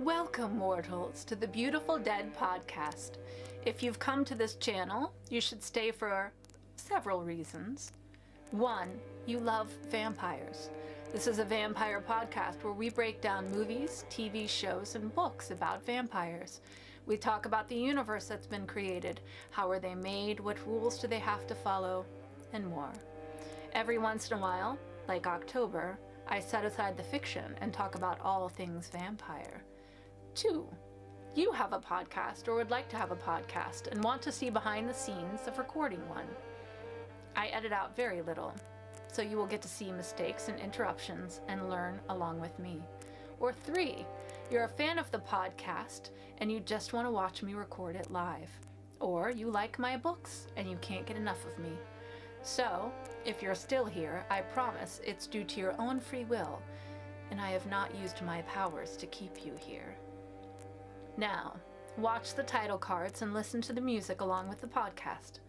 Welcome, mortals, to the Beautiful Dead podcast. If you've come to this channel, you should stay for several reasons. 1, you love vampires. This is a vampire podcast where we break down movies, TV shows, and books about vampires. We talk about the universe that's been created, how are they made, what rules do they have to follow, and more. Every once in a while, like October, I set aside the fiction and talk about all things vampire. 2, you have a podcast or would like to have a podcast and want to see behind the scenes of recording one. I edit out very little, so you will get to see mistakes and interruptions and learn along with me. Or 3, you're a fan of the podcast and you just want to watch me record it live. Or you like my books and you can't get enough of me. So, if you're still here, I promise it's due to your own free will, and I have not used my powers to keep you here. Now, watch the title cards and listen to the music along with the podcast.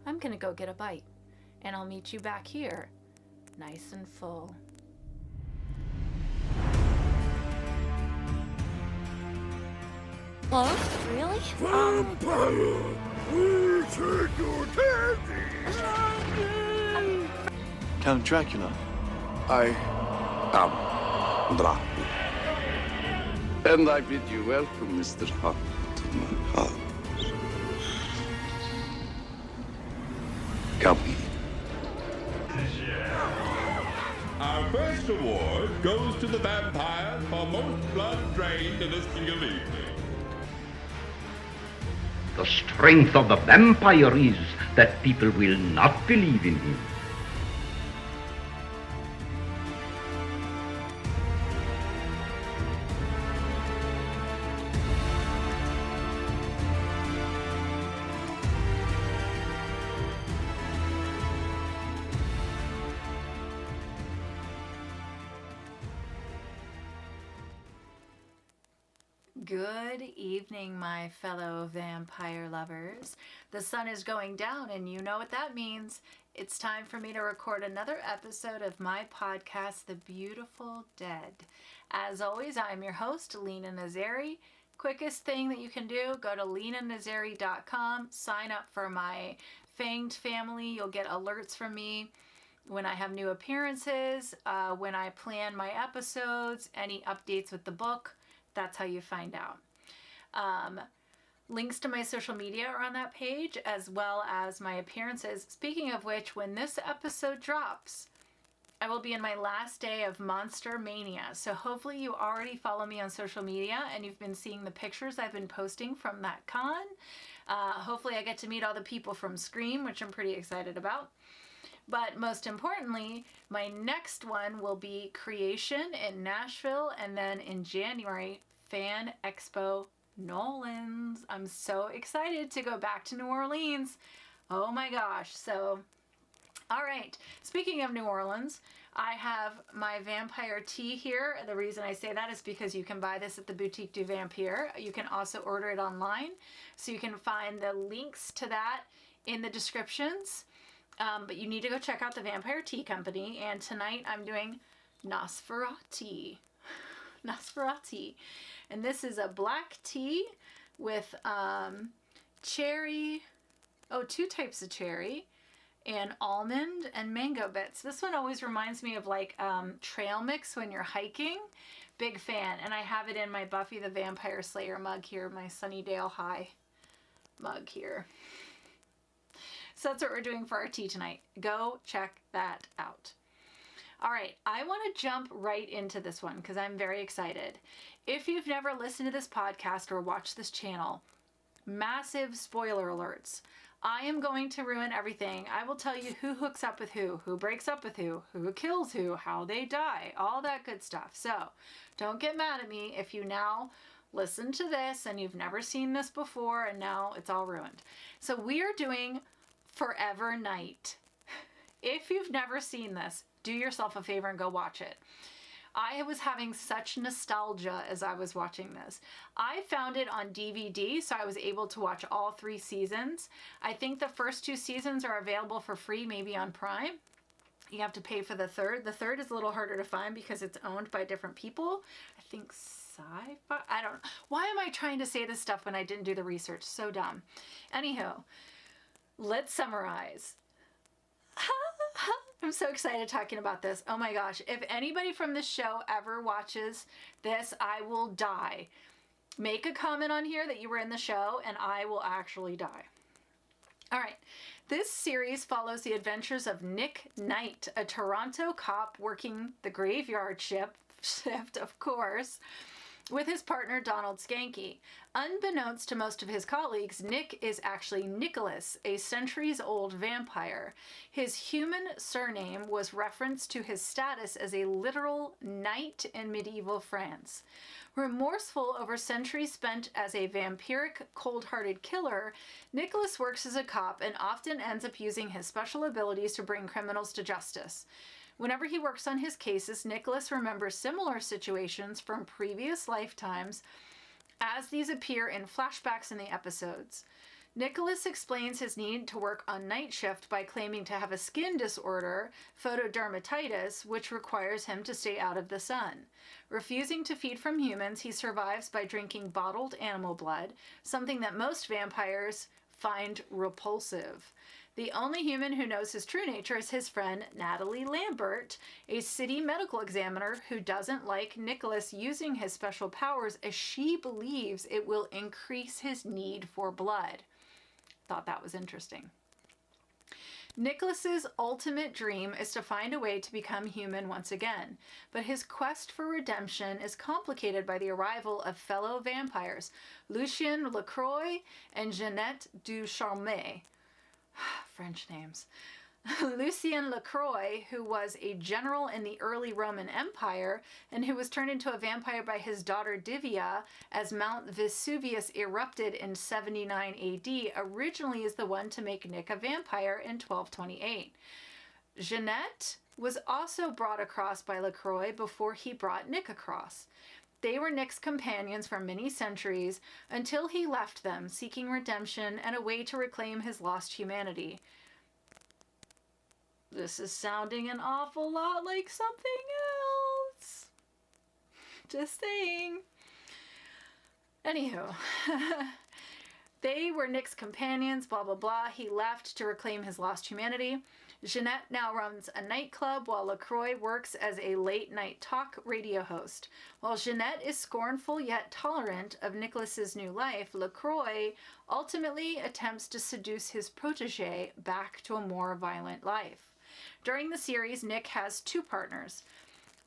I'm gonna go get a bite, and I'll meet you back here, nice and full. Oh, really? Vampire! We take your candy! Count Dracula. I am Dracula. And I bid you welcome, Mr. Hunt, to my house. Come in. Our first award goes to the vampire for most blood drained in a single evening. The strength of the vampire is that people will not believe in him. Good evening, my fellow vampire lovers. The sun is going down, and you know what that means. It's time for me to record another episode of my podcast, The Beautiful Dead. As always, I'm your host, Lena Nazari. Quickest thing that you can do, go to lenanazari.com, sign up for my Fanged family. You'll get alerts from me when I have new appearances, when I plan my episodes, any updates with the book. That's how you find out. Links to my social media are on that page, as well as my appearances. Speaking of which, when this episode drops, I will be in my last day of Monster Mania. So hopefully you already follow me on social media and you've been seeing the pictures I've been posting from that con. Hopefully I get to meet all the people from Scream, which I'm pretty excited about. But most importantly, my next one will be Creation in Nashville, and then in January, Fan Expo Nolans. I'm so excited to go back to New Orleans. Oh my gosh. So, all right. Speaking of New Orleans, I have my Vampire tea here. The reason I say that is because you can buy this at the Boutique du Vampire. You can also order it online. So you can find the links to that in the descriptions. But you need to go check out the VampyreTeaCompany. And tonight I'm doing NosferaTea. NosferaTea. And this is a black tea with cherry, two types of cherry, and almond and mango bits. This one always reminds me of like trail mix when you're hiking. Big fan. And I have it in my Buffy the Vampire Slayer mug here, my Sunnydale High mug here. So that's what we're doing for our tea tonight. Go check that out. All right, I want to jump right into this one because I'm very excited. If you've never listened to this podcast or watched this channel, massive spoiler alerts. I am going to ruin everything. I will tell you who hooks up with who breaks up with who kills who, how they die, all that good stuff. So don't get mad at me if you now listen to this and you've never seen this before and now it's all ruined. So we are doing Forever Night. If you've never seen this, do yourself a favor and go watch it. I was having such nostalgia as I was watching this. I found it on DVD, so I was able to watch all 3 seasons. I think the first 2 seasons are available for free, maybe on Prime. You have to pay for the third. The third is a little harder to find because it's owned by different people. I think sci-fi. I don't know. Why am I trying to say this stuff when I didn't do the research? So dumb. Anywho, let's summarize. I'm so excited talking about this. Oh my gosh. If anybody from this show ever watches this, I will die. Make a comment on here that you were in the show and I will actually die. All right. This series follows the adventures of Nick Knight, a Toronto cop working the graveyard shift, of course, with his partner Donald Skanky. Unbeknownst to most of his colleagues, Nick is actually Nicholas, a centuries-old vampire. His human surname was referenced to his status as a literal knight in medieval France. Remorseful over centuries spent as a vampiric, cold-hearted killer, Nicholas works as a cop and often ends up using his special abilities to bring criminals to justice. Whenever he works on his cases, Nicholas remembers similar situations from previous lifetimes as these appear in flashbacks in the episodes. Nicholas explains his need to work on night shift by claiming to have a skin disorder, photodermatitis, which requires him to stay out of the sun. Refusing to feed from humans, he survives by drinking bottled animal blood, something that most vampires find repulsive. The only human who knows his true nature is his friend Natalie Lambert, a city medical examiner who doesn't like Nicholas using his special powers as she believes it will increase his need for blood. Thought that was interesting. Nicholas's ultimate dream is to find a way to become human once again, but his quest for redemption is complicated by the arrival of fellow vampires, Lucien Lacroix and Jeannette Ducharme. French names. Lucien Lacroix, who was a general in the early Roman Empire and who was turned into a vampire by his daughter Divya as Mount Vesuvius erupted in 79 AD, originally is the one to make Nick a vampire in 1228. Jeannette was also brought across by Lacroix before he brought Nick across. They were Nick's companions for many centuries until he left them, seeking redemption and a way to reclaim his lost humanity. This is sounding an awful lot like something else. Just saying. Anywho, they were Nick's companions, blah, blah, blah. He left to reclaim his lost humanity. Jeannette now runs a nightclub while Lacroix works as a late-night talk radio host. While Jeannette is scornful yet tolerant of Nicholas's new life, Lacroix ultimately attempts to seduce his protege back to a more violent life. During the series, Nick has two partners.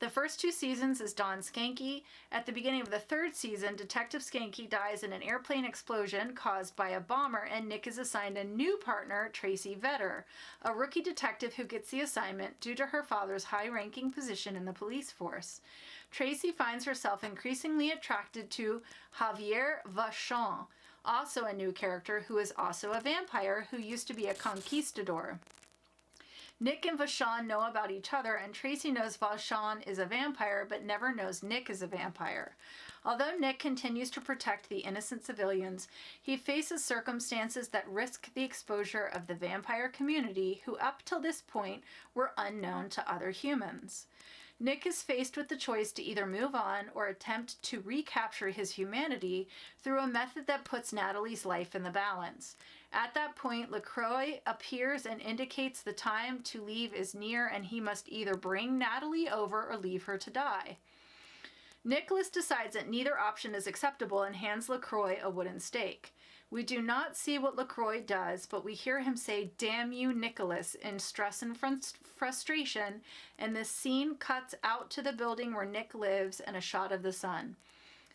The first two seasons is Don Skanky. At the beginning of the third season, Detective Skanky dies in an airplane explosion caused by a bomber, and Nick is assigned a new partner, Tracy Vetter, a rookie detective who gets the assignment due to her father's high-ranking position in the police force. Tracy finds herself increasingly attracted to Javier Vachon, also a new character who is also a vampire who used to be a conquistador. Nick and Vachon know about each other, and Tracy knows Vachon is a vampire, but never knows Nick is a vampire. Although Nick continues to protect the innocent civilians, he faces circumstances that risk the exposure of the vampire community, who up till this point were unknown to other humans. Nick is faced with the choice to either move on or attempt to recapture his humanity through a method that puts Natalie's life in the balance. At that point, Lacroix appears and indicates the time to leave is near, and he must either bring Natalie over or leave her to die. Nicholas decides that neither option is acceptable and hands Lacroix a wooden stake. We do not see what Lacroix does, but we hear him say, "Damn you, Nicholas," in stress and frustration, and the scene cuts out to the building where Nick lives and a shot of the sun.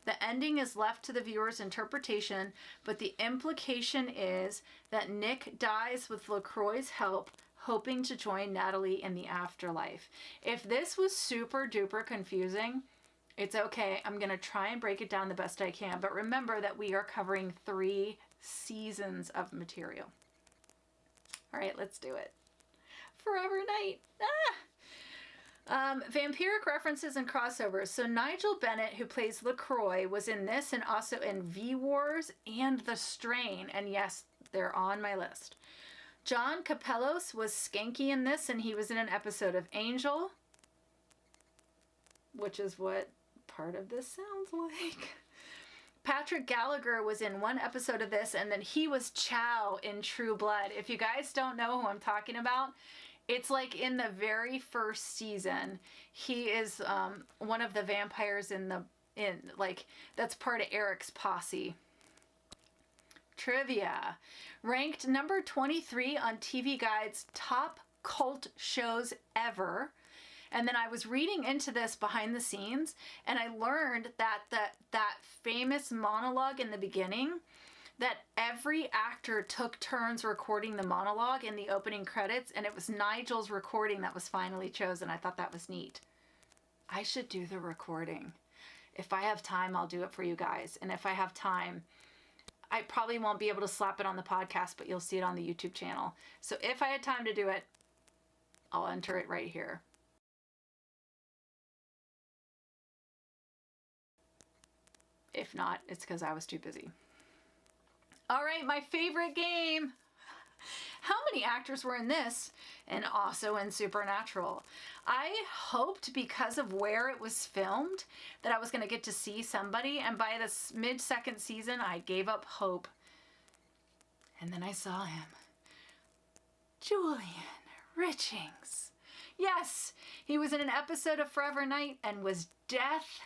The ending is left to the viewer's interpretation, but the implication is that Nick dies with Lacroix's help, hoping to join Natalie in the afterlife. If this was super duper confusing, it's okay. I'm going to try and break it down the best I can, but remember that we are covering 3 seasons of material. All right, let's do it. Forever Night. Vampiric references and crossovers. So Nigel Bennett, who plays Lacroix, was in this and also in V-Wars and The Strain. And yes, they're on my list. John Capellos was Skanky in this, and he was in an episode of Angel, which is what part of this sounds like. Patrick Gallagher was in one episode of this, and then he was Chow in True Blood. If you guys don't know who I'm talking about, it's like in the very first season. He is one of the vampires that's part of Eric's posse. Trivia. Ranked number 23 on TV Guide's top cult shows ever. And then I was reading into this behind the scenes, and I learned that that famous monologue in the beginning, that every actor took turns recording the monologue in the opening credits, and it was Nigel's recording that was finally chosen. I thought that was neat. I should do the recording. If I have time, I'll do it for you guys. And if I have time, I probably won't be able to slap it on the podcast, but you'll see it on the YouTube channel. So if I had time to do it, I'll enter it right here. If not, it's because I was too busy. All right, my favorite game. How many actors were in this and also in Supernatural? I hoped, because of where it was filmed, that I was going to get to see somebody, and by this mid-second season, I gave up hope. And then I saw him. Julian Richings. Yes, he was in an episode of Forever Night and was Death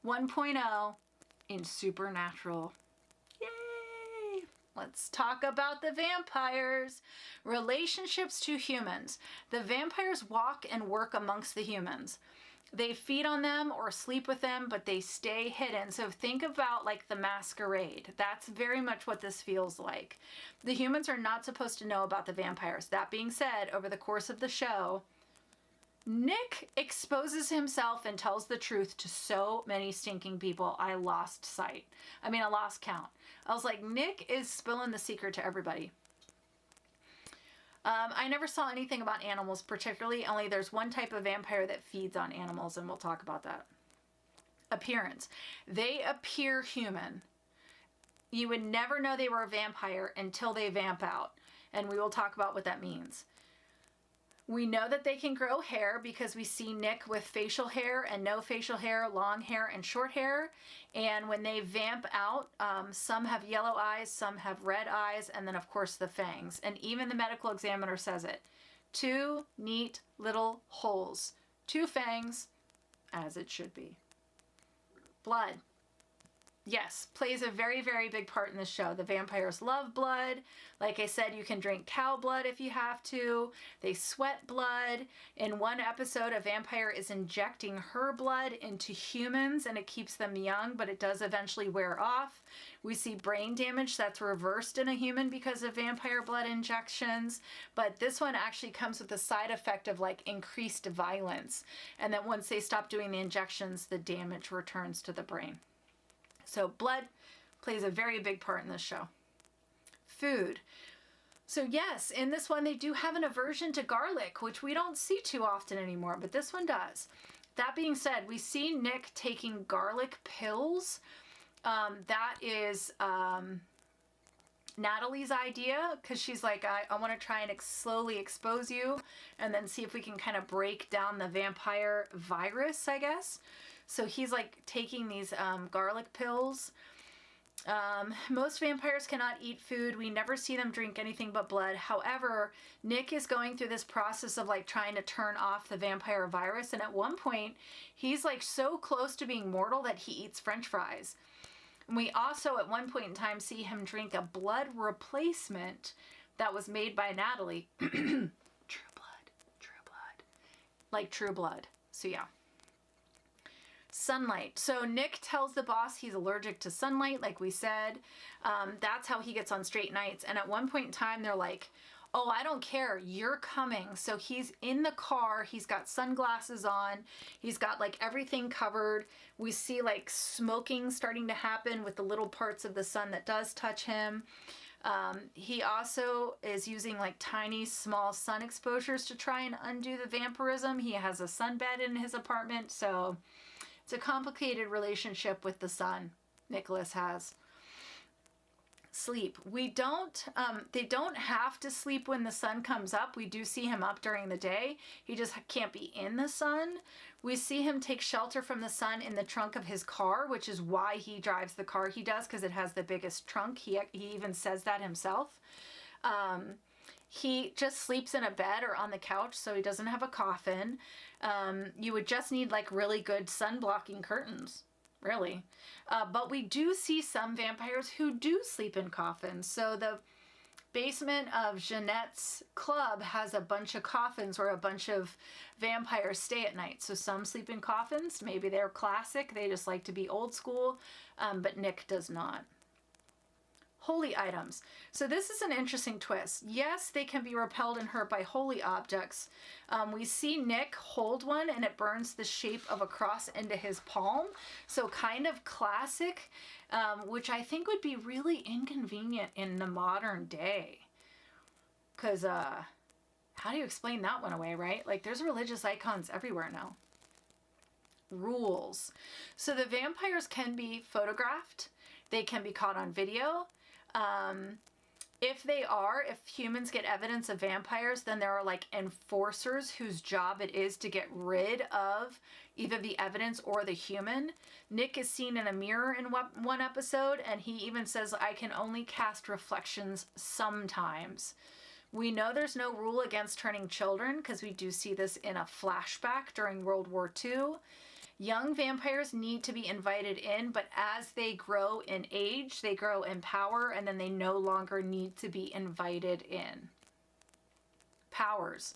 1.0 in Supernatural. Yay! Let's talk about the vampires. Relationships to humans. The vampires walk and work amongst the humans. They feed on them or sleep with them, but they stay hidden. So think about like the Masquerade. That's very much what this feels like. The humans are not supposed to know about the vampires. That being said, over the course of the show, Nick exposes himself and tells the truth to so many stinking people. I lost count. I was like, Nick is spilling the secret to everybody. I never saw anything about animals particularly, only there's one type of vampire that feeds on animals, and we'll talk about that. Appearance. They appear human. You would never know they were a vampire until they vamp out, and we will talk about what that means. We know that they can grow hair because we see Nick with facial hair and no facial hair, long hair and short hair. And when they vamp out, some have yellow eyes, some have red eyes, and then of course the fangs. And even the medical examiner says it. 2 neat little holes. 2 fangs, as it should be. Blood. Yes, plays a very, very big part in this show. The vampires love blood. Like I said, you can drink cow blood if you have to. They sweat blood. In one episode, a vampire is injecting her blood into humans, and it keeps them young, but it does eventually wear off. We see brain damage that's reversed in a human because of vampire blood injections, but this one actually comes with the side effect of like increased violence. And then once they stop doing the injections, the damage returns to the brain. So blood plays a very big part in this show. Food. So yes, in this one they do have an aversion to garlic, which we don't see too often anymore, but this one does. That being said, we see Nick taking garlic pills. That is Natalie's idea, because she's like, I want to try and slowly expose you and then see if we can kind of break down the vampire virus, I guess. So he's like taking these garlic pills. Most vampires cannot eat food. We never see them drink anything but blood. However, Nick is going through this process of like trying to turn off the vampire virus. And at one point, he's like so close to being mortal that he eats French fries. And we also at one point in time see him drink a blood replacement that was made by Natalie. True blood. Like True Blood. So yeah. Sunlight. So Nick tells the boss he's allergic to sunlight, like we said. That's how he gets on straight nights. And at one point in time, they're like, oh, I don't care, you're coming. So he's in the car, he's got sunglasses on, he's got like everything covered. We see like smoking starting to happen with the little parts of the sun that does touch him. He also is using like tiny, small sun exposures to try and undo the vampirism. He has a sunbed in his apartment, so it's a complicated relationship with the sun Nicholas has. sleep. We don't, they don't have to sleep when the sun comes up. We do see him up during the day. He just can't be in the sun. We see him take shelter from the sun in the trunk of his car, which is why he drives the car he does, because it has the biggest trunk. He even says that himself. He just sleeps in a bed or on the couch, so he doesn't have a coffin. You would just need like really good sun blocking curtains, really. But we do see some vampires who do sleep in coffins. So the basement of Jeanette's club has a bunch of coffins where a bunch of vampires stay at night. So some sleep in coffins. Maybe they're classic. They just like to be old school, but Nick does not. Holy items. So this is an interesting twist. Yes, they can be repelled and hurt by holy objects. We see Nick hold one and it burns the shape of a cross into his palm. So kind of classic, which I think would be really inconvenient in the modern day. Because how do you explain that one away, right? Like there's religious icons everywhere now. Rules. So the vampires can be photographed. They can be caught on video. If humans get evidence of vampires, then there are like enforcers whose job it is to get rid of either the evidence or the human. Nick is seen in a mirror in one episode, and he even says, I can only cast reflections sometimes. We know there's no rule against turning children because we do see this in a flashback during World War II. Young vampires need to be invited in, but as they grow in age, they grow in power, and then they no longer need to be invited in. Powers.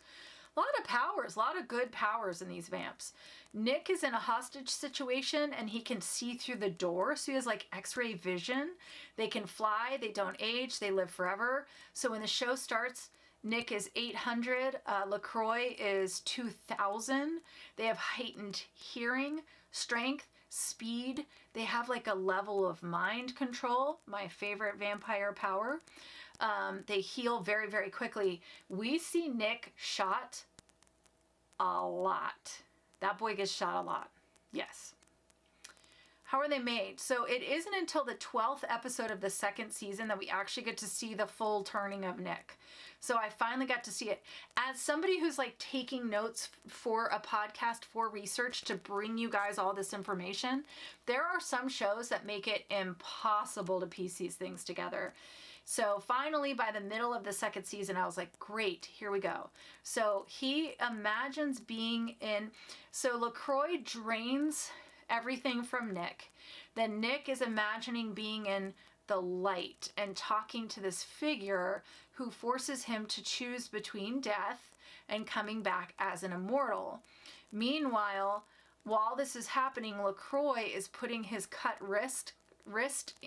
A lot of powers, a lot of good powers in these vamps. Nick is in a hostage situation, and he can see through the door, so he has like x-ray vision. They can fly, they don't age, they live forever. So when the show starts, Nick is 800, LaCroix is 2000. They have heightened hearing, strength, speed. They have like a level of mind control, my favorite vampire power. They heal very, very quickly. We see Nick shot a lot. That boy gets shot a lot. Yes. How are they made? So it isn't until the 12th episode of the second season that we actually get to see the full turning of Nick. So I finally got to see it. As somebody who's like taking notes for a podcast for research to bring you guys all this information, there are some shows that make it impossible to piece these things together. So finally, by the middle of the second season, I was like, great, here we go. So he imagines being in, so LaCroix drains everything from Nick. Then Nick is imagining being in the light and talking to this figure who forces him to choose between death and coming back as an immortal. Meanwhile, while this is happening, LaCroix is putting his cut wrist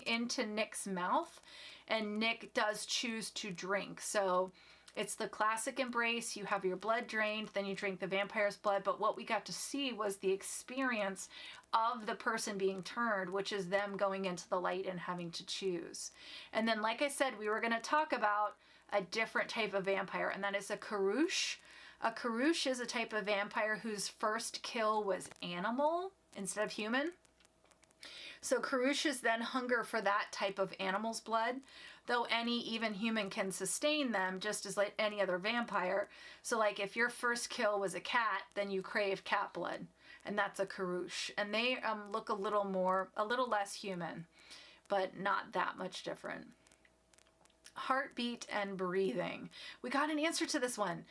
into Nick's mouth, and Nick does choose to drink. So it's the classic embrace. You have your blood drained, then you drink the vampire's blood. But what we got to see was the experience of the person being turned, which is them going into the light and having to choose. And then, like I said, we were going to talk about a different type of vampire, and that is a Karush. A Karush is a type of vampire whose first kill was animal instead of human. So Karushes then hunger for that type of animal's blood, though any even human can sustain them just as like any other vampire. So like if your first kill was a cat, then you crave cat blood, and that's a Karush. And they look a little less human, but not that much different. Heartbeat and breathing. We got an answer to this one.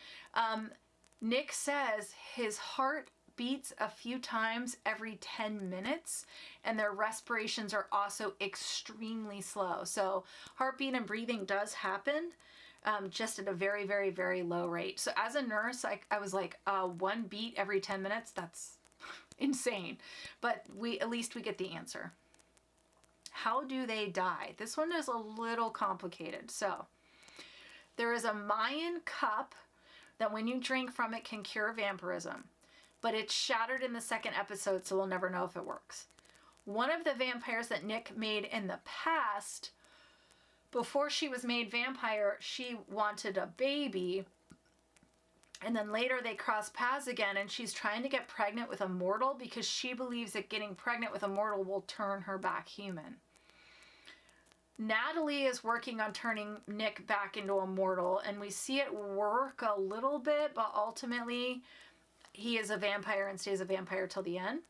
Nick says his heart beats a few times every 10 minutes, and their respirations are also extremely slow. So heartbeat and breathing does happen, just at a very, very, very low rate. So as a nurse, I was like, 1 beat every 10 minutes, that's insane. But at least we get the answer. How do they die? This one is a little complicated. So there is a Mayan cup that when you drink from it can cure vampirism, but it's shattered in the second episode, so we'll never know if it works. One of the vampires that Nick made in the past, before she was made vampire, she wanted a baby, and then later they cross paths again, and she's trying to get pregnant with a mortal because she believes that getting pregnant with a mortal will turn her back human. Natalie is working on turning Nick back into a mortal, and we see it work a little bit, but ultimately he is a vampire and stays a vampire till the end.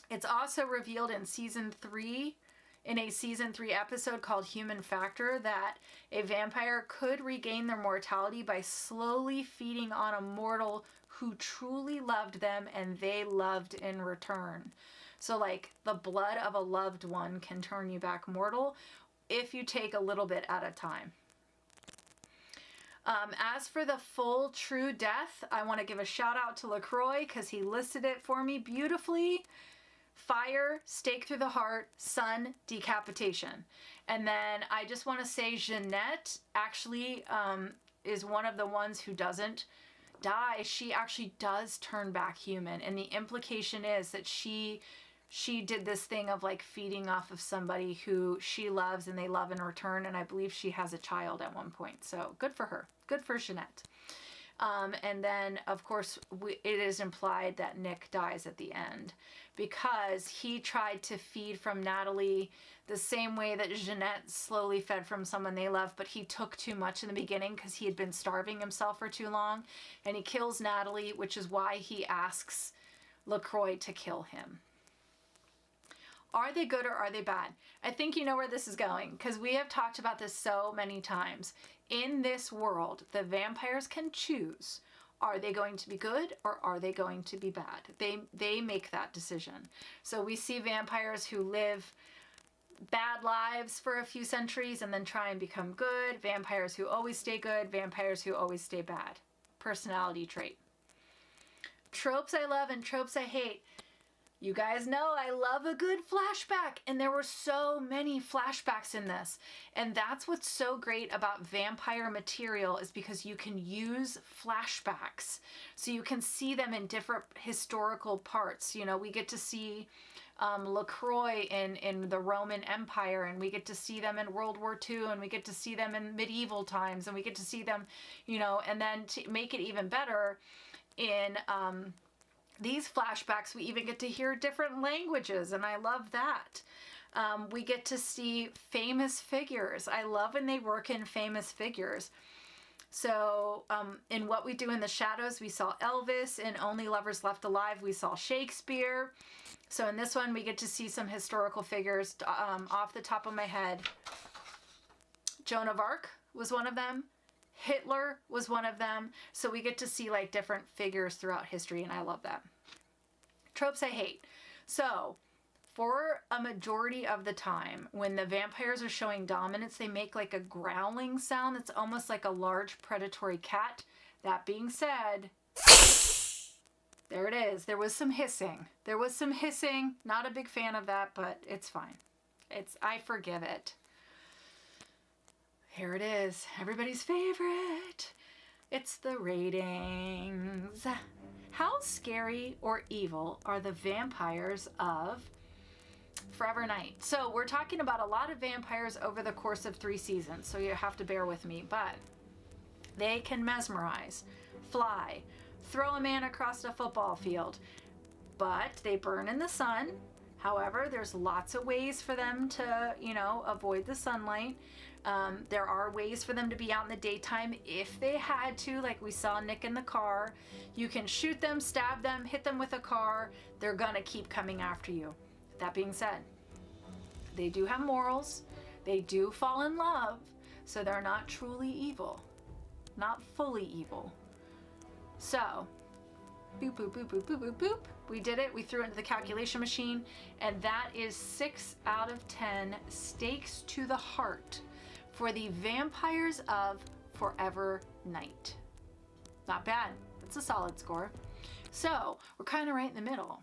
It's also revealed in season 3, in a season 3 episode called Human Factor, that a vampire could regain their mortality by slowly feeding on a mortal who truly loved them and they loved in return. So like the blood of a loved one can turn you back mortal if you take a little bit at a time. As for the full true death, I want to give a shout out to LaCroix because he listed it for me beautifully. Fire, stake through the heart, sun, decapitation. And then I just want to say Jeanette actually is one of the ones who doesn't die. She actually does turn back human. And the implication is that she did this thing of like feeding off of somebody who she loves and they love in return. And I believe she has a child at one point. So good for her. Good for Jeanette. And then, of course, it is implied that Nick dies at the end because he tried to feed from Natalie the same way that Jeanette slowly fed from someone they love, but he took too much in the beginning because he had been starving himself for too long, and he kills Natalie, which is why he asks LaCroix to kill him. Are they good or are they bad? I think you know where this is going because we have talked about this so many times. In this world, the vampires can choose. Are they going to be good or are they going to be bad? They make that decision. So we see vampires who live bad lives for a few centuries and then try and become good. Vampires who always stay good. Vampires who always stay bad. Personality trait. Tropes I love and tropes I hate. You guys know I love a good flashback, and there were so many flashbacks in this. And that's what's so great about vampire material is because you can use flashbacks. So you can see them in different historical parts. You know, we get to see LaCroix in the Roman Empire, and we get to see them in World War II, and we get to see them in medieval times, and we get to see them, you know, and then to make it even better in these flashbacks, we even get to hear different languages, and I love that. We get to see famous figures. I love when they work in famous figures. So in What We Do in the Shadows, we saw Elvis. In Only Lovers Left Alive, we saw Shakespeare. So in this one, we get to see some historical figures. Off the top of my head, Joan of Arc was one of them. Hitler was one of them. So we get to see like different figures throughout history, and I love that. Tropes I hate. So for a majority of the time, when the vampires are showing dominance, they make like a growling sound that's almost like a large predatory cat. That being said, there it is. There was some hissing. Not a big fan of that, but it's fine. I forgive it. Here it is, everybody's favorite. It's the ratings. How scary or evil are the vampires of Forever Night? So we're talking about a lot of vampires over the course of 3 seasons, so you have to bear with me, but they can mesmerize, fly, throw a man across a football field, but they burn in the sun. However, there's lots of ways for them to, you know, avoid the sunlight. There are ways for them to be out in the daytime if they had to, like we saw Nick in the car. You can shoot them, stab them, hit them with a car. They're gonna keep coming after you. That being said, they do have morals. They do fall in love, so they're not truly evil. Not fully evil. So, boop, boop, boop, boop, boop, boop, boop. We did it. We threw it into the calculation machine, and that is 6 out of 10 stakes to the heart for the vampires of Forever Night. Not bad. That's a solid score. So we're kind of right in the middle.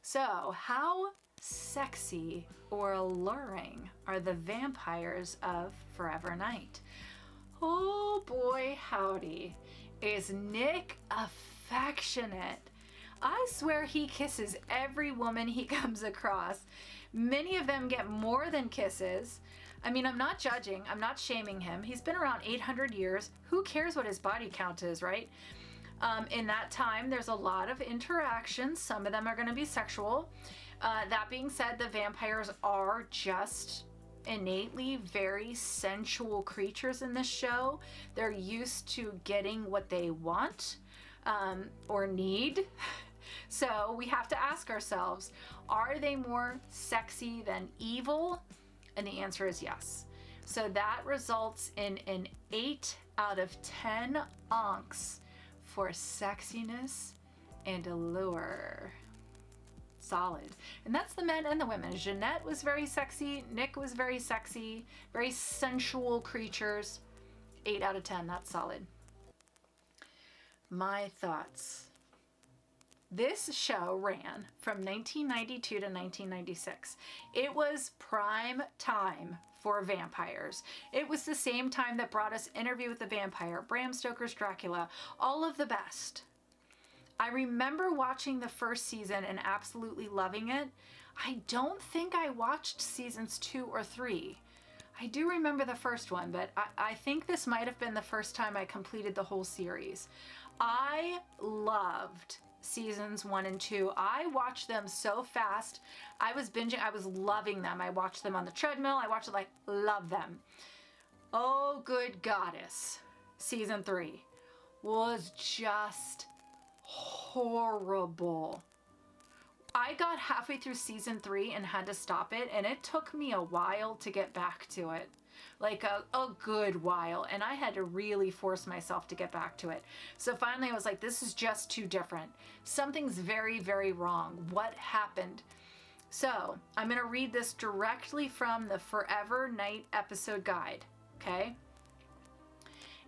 So how sexy or alluring are the vampires of Forever Night? Oh boy, howdy. Is Nick affectionate? I swear he kisses every woman he comes across. Many of them get more than kisses. I mean, I'm not judging. I'm not shaming him. He's been around 800 years. Who cares what his body count is, right? In that time, there's a lot of interactions. Some of them are going to be sexual. That being said, the vampires are just innately very sensual creatures in this show. They're used to getting what they want or need. So we have to ask ourselves, are they more sexy than evil? And the answer is yes. So that results in an 8 out of 10 onks for sexiness and allure. Solid. And that's the men and the women. Jeanette was very sexy. Nick was very sexy. Very sensual creatures. 8 out of 10. That's solid. My thoughts. This show ran from 1992 to 1996. It was prime time for vampires. It was the same time that brought us Interview with the Vampire, Bram Stoker's Dracula, all of the best. I remember watching the first season and absolutely loving it. I don't think I watched seasons 2 or 3. I do remember the first one, but I think this might have been the first time I completed the whole series. I loved seasons 1 and 2. I watched them so fast. I was binging. I was loving them. I watched them on the treadmill. I watched it love them. Oh, Good Goddess, season 3 was just horrible. I got halfway through season 3 and had to stop it, and it took me a while to get back to it. Like a good while, and I had to really force myself to get back to it. So finally I was like, this is just too different. Something's very, very wrong. What happened? So I'm going to read this directly from the Forever Night episode guide, okay?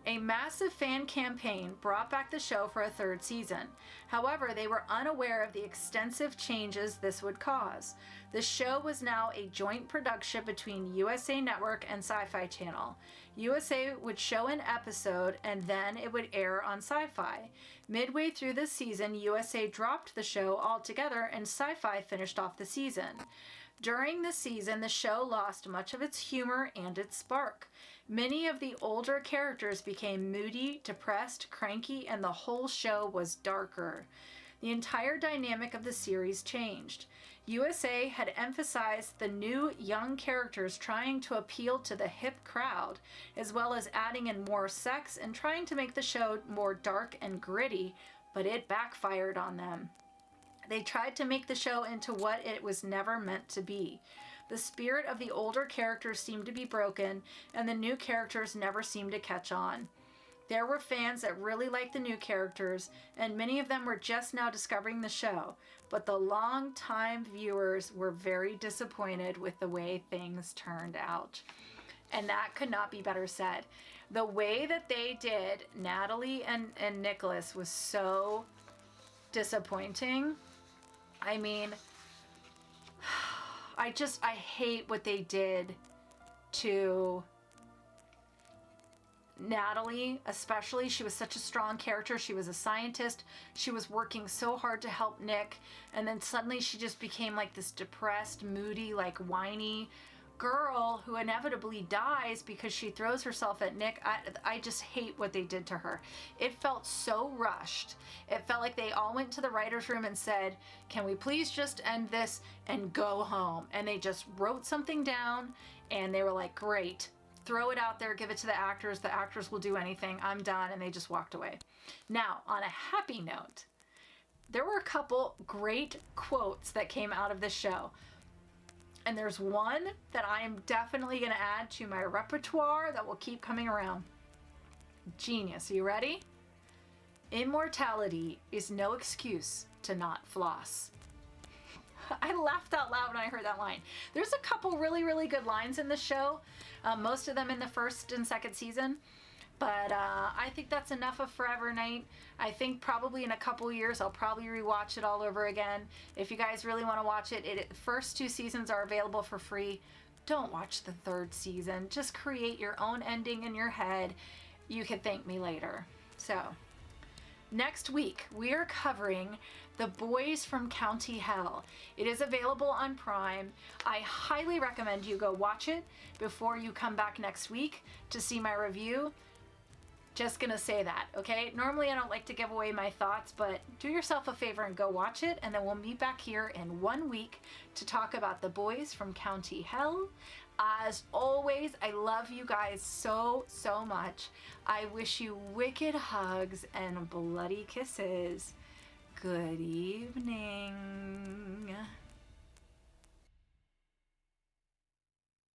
A massive fan campaign brought back the show for a 3rd season. However, they were unaware of the extensive changes this would cause. The show was now a joint production between USA Network and Sci-Fi Channel. USA would show an episode and then it would air on Sci-Fi. Midway through the season, USA dropped the show altogether and Sci-Fi finished off the season. During the season, the show lost much of its humor and its spark. Many of the older characters became moody, depressed, cranky, and the whole show was darker. The entire dynamic of the series changed. USA had emphasized the new young characters trying to appeal to the hip crowd, as well as adding in more sex and trying to make the show more dark and gritty, but it backfired on them. They tried to make the show into what it was never meant to be. The spirit of the older characters seemed to be broken, and the new characters never seemed to catch on. There were fans that really liked the new characters, and many of them were just now discovering the show, but the long-time viewers were very disappointed with the way things turned out. And that could not be better said. The way that they did Natalie and Nicholas was so disappointing. I mean, I hate what they did to Natalie, especially. She was such a strong character. She was a scientist. She was working so hard to help Nick. And then suddenly she just became like this depressed, moody, like whiny girl who inevitably dies because she throws herself at Nick. I just hate what they did to her. It felt so rushed. It felt like they all went to the writer's room and said, can we please just end this and go home? And they just wrote something down and they were like, great, throw it out there, give it to the actors will do anything, I'm done, and they just walked away. Now, on a happy note, there were a couple great quotes that came out of this show. And there's one that I am definitely going to add to my repertoire that will keep coming around. Genius. Are you ready? Immortality is no excuse to not floss. I laughed out loud when I heard that line. There's a couple really, really good lines in the show. Most of them in the 1st and 2nd season. But I think that's enough of Forever Night. I think probably in a couple years I'll probably rewatch it all over again. If you guys really want to watch it, the first 2 seasons are available for free. Don't watch the 3rd season. Just create your own ending in your head. You can thank me later. So, next week we are covering The Boys from County Hell. It is available on Prime. I highly recommend you go watch it before you come back next week to see my review. Just gonna say that, okay? Normally I don't like to give away my thoughts, but do yourself a favor and go watch it, and then we'll meet back here in 1 week to talk about The Boys from County Hell. As always, I love you guys so, so much. I wish you wicked hugs and bloody kisses. Good evening.